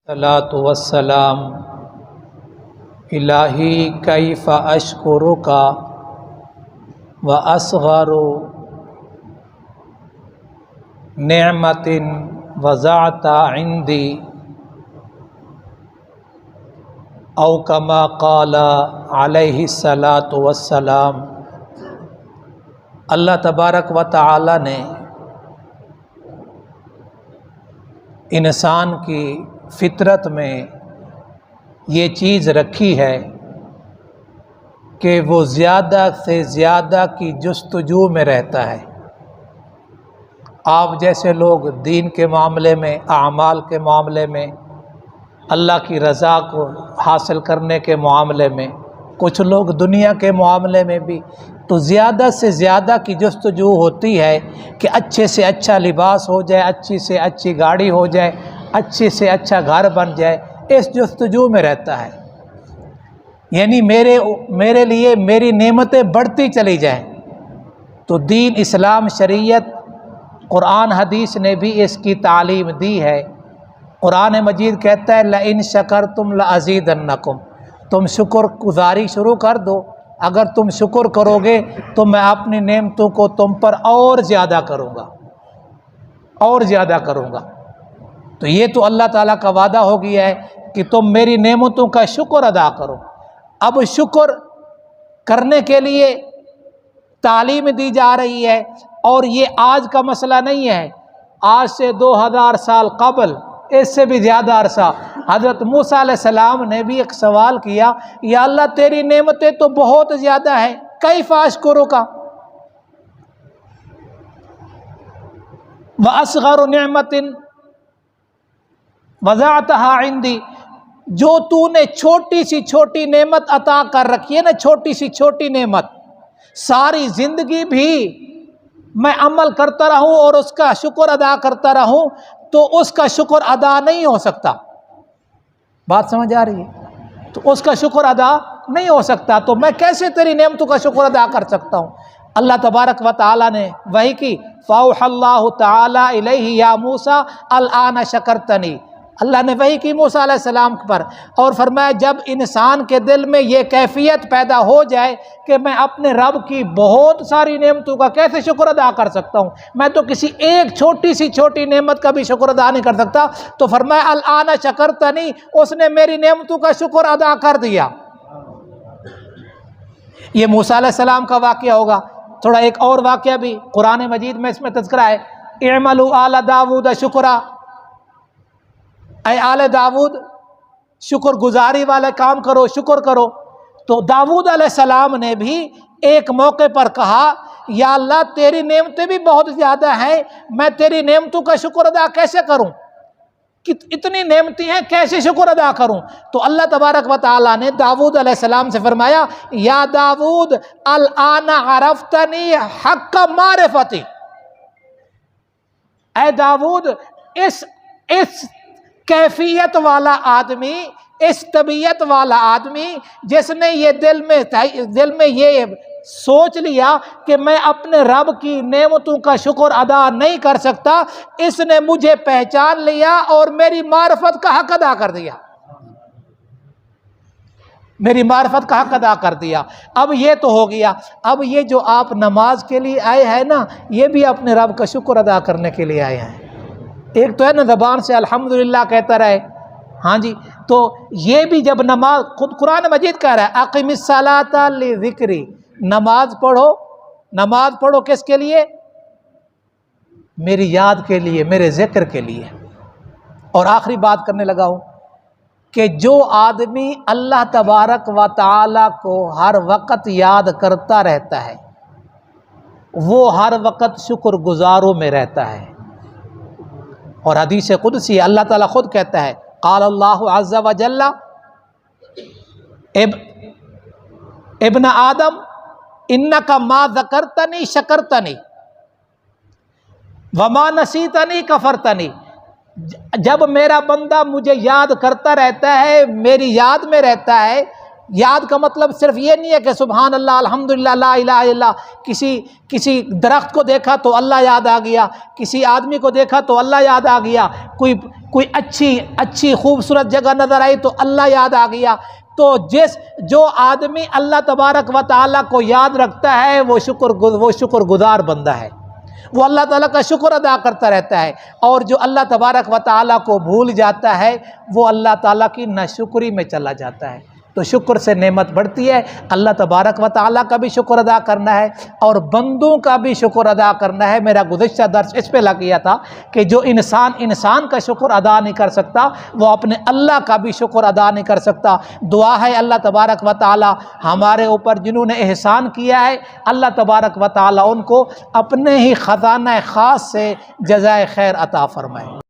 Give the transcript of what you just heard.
الصلاۃ والسلام الہی کیف اشکرک واصغر نعمت وضعت عندی او کما قال علیہ الصلاۃ والسلام۔ اللہ تبارک و تعالی نے انسان کی فطرت میں یہ چیز رکھی ہے کہ وہ زیادہ سے زیادہ کی جستجو میں رہتا ہے۔ آپ جیسے لوگ دین کے معاملے میں، اعمال کے معاملے میں، اللہ کی رضا کو حاصل کرنے کے معاملے میں، کچھ لوگ دنیا کے معاملے میں بھی، تو زیادہ سے زیادہ کی جستجو ہوتی ہے کہ اچھے سے اچھا لباس ہو جائے، اچھی سے اچھی گاڑی ہو جائے، اچھے سے اچھا گھر بن جائے، اس جستجو میں رہتا ہے۔ یعنی میرے لیے میری نعمتیں بڑھتی چلی جائیں۔ تو دین، اسلام، شریعت، قرآن حدیث نے بھی اس کی تعلیم دی ہے۔ قرآن مجید کہتا ہے لَإِن شَكَرْتُمْ لَأَزِيدَنَّكُمْ، تم شکر گزاری شروع کر دو، اگر تم شکر کرو گے تو میں اپنی نعمتوں کو تم پر اور زیادہ کروں گا، اور زیادہ کروں گا۔ تو یہ تو اللہ تعالیٰ کا وعدہ ہو گیا ہے کہ تم میری نعمتوں کا شکر ادا کرو۔ اب شکر کرنے کے لیے تعلیم دی جا رہی ہے، اور یہ آج کا مسئلہ نہیں ہے، آج سے 2000 سال قبل، اس سے بھی زیادہ عرصہ، حضرت موسیٰ علیہ السلام نے بھی ایک سوال کیا، یا اللہ تیری نعمتیں تو بہت زیادہ ہیں، کیف اشکرک واصغر نعمت وضعتها عندی، جو تو نے چھوٹی سی چھوٹی نعمت عطا کر رکھی ہے نا، چھوٹی سی چھوٹی نعمت، ساری زندگی بھی میں عمل کرتا رہوں اور اس کا شکر ادا کرتا رہوں تو اس کا شکر ادا نہیں ہو سکتا۔ بات سمجھ آ رہی ہے؟ تو اس کا شکر ادا نہیں ہو سکتا، تو میں کیسے تیری نعمتوں کا شکر ادا کر سکتا ہوں؟ اللہ تبارک و تعالیٰ نے وحی کی، فَأَوْحَى اللَّهُ تَعَالَى إِلَيْهِ يَا مُوسَىٰ الْآنَ شَكَرْتَنِي، اللہ نے وحی کی موسیٰ علیہ السلام پر، اور فرمایا جب انسان کے دل میں یہ کیفیت پیدا ہو جائے کہ میں اپنے رب کی بہت ساری نعمتوں کا کیسے شکر ادا کر سکتا ہوں، میں تو کسی ایک چھوٹی سی چھوٹی نعمت کا بھی شکر ادا نہیں کر سکتا، تو فرمایا الآن شکرتنی، اس نے میری نعمتوں کا شکر ادا کر دیا۔ یہ موسیٰ علیہ السلام کا واقعہ ہوگا۔ تھوڑا ایک اور واقعہ بھی قرآن مجید میں اس میں تذکرہ ہے، اعملوا آل داود شکرا، اے آل داود شکر گزاری والے کام کرو، شکر کرو۔ تو داود علیہ السلام نے بھی ایک موقع پر کہا، یا اللہ تیری نعمتیں بھی بہت زیادہ ہیں، میں تیری نعمتوں کا شکر ادا کیسے کروں؟ اتنی نعمتیں ہیں، کیسے شکر ادا کروں؟ تو اللہ تبارک و تعالیٰ نے داود علیہ السلام سے فرمایا، یا داود الآن عرفتنی حق معرفتی، اے داود اس کیفیت والا آدمی، اس طبیعت والا آدمی جس نے یہ دل میں یہ سوچ لیا کہ میں اپنے رب کی نعمتوں کا شکر ادا نہیں کر سکتا، اس نے مجھے پہچان لیا اور میری معرفت کا حق ادا کر دیا، میری معرفت کا حق ادا کر دیا۔ اب یہ تو ہو گیا، اب یہ جو آپ نماز کے لیے آئے ہیں نا، یہ بھی اپنے رب کا شکر ادا کرنے کے لیے آئے ہیں۔ ایک تو ہے نا زبان سے الحمدللہ کہتا رہے، ہاں جی، تو یہ بھی جب نماز، خود قرآن مجید کہہ رہا ہے اقم الصلاۃ لذکری، نماز پڑھو، نماز پڑھو کس کے لیے؟ میری یاد کے لیے، میرے ذکر کے لیے۔ اور آخری بات کرنے لگا ہوں کہ جو آدمی اللہ تبارک و تعالی کو ہر وقت یاد کرتا رہتا ہے، وہ ہر وقت شکر گزاروں میں رہتا ہے۔ اور حدیث قدسی اللہ تعالیٰ خود کہتا ہے، قال اللہ عز و جل ابن آدم انک ما ذکرتنی شکرتنی وما نسیتنی کفرتنی، جب میرا بندہ مجھے یاد کرتا رہتا ہے، میری یاد میں رہتا ہے، یاد کا مطلب صرف یہ نہیں ہے کہ سبحان اللہ الحمدللہ لا الہ الا اللہ، کسی درخت کو دیکھا تو اللہ یاد آ گیا، کسی آدمی کو دیکھا تو اللہ یاد آ گیا، کوئی اچھی خوبصورت جگہ نظر آئی تو اللہ یاد آ گیا۔ تو جو آدمی اللہ تبارک و تعالیٰ کو یاد رکھتا ہے وہ شکر گزار بندہ ہے، وہ اللہ تعالیٰ کا شکر ادا کرتا رہتا ہے، اور جو اللہ تبارک و تعالیٰ کو بھول جاتا ہے وہ اللہ تعالیٰ کی ناشکری میں چلا جاتا ہے۔ تو شکر سے نعمت بڑھتی ہے۔ اللہ تبارک و تعالیٰ کا بھی شکر ادا کرنا ہے اور بندوں کا بھی شکر ادا کرنا ہے۔ میرا گزشتہ درس اس پہ لگ گیا تھا کہ جو انسان کا شکر ادا نہیں کر سکتا وہ اپنے اللہ کا بھی شکر ادا نہیں کر سکتا۔ دعا ہے اللہ تبارک و تعالیٰ ہمارے اوپر جنہوں نے احسان کیا ہے، اللہ تبارک و تعالیٰ ان کو اپنے ہی خزانہ خاص سے جزائے خیر عطا فرمائے۔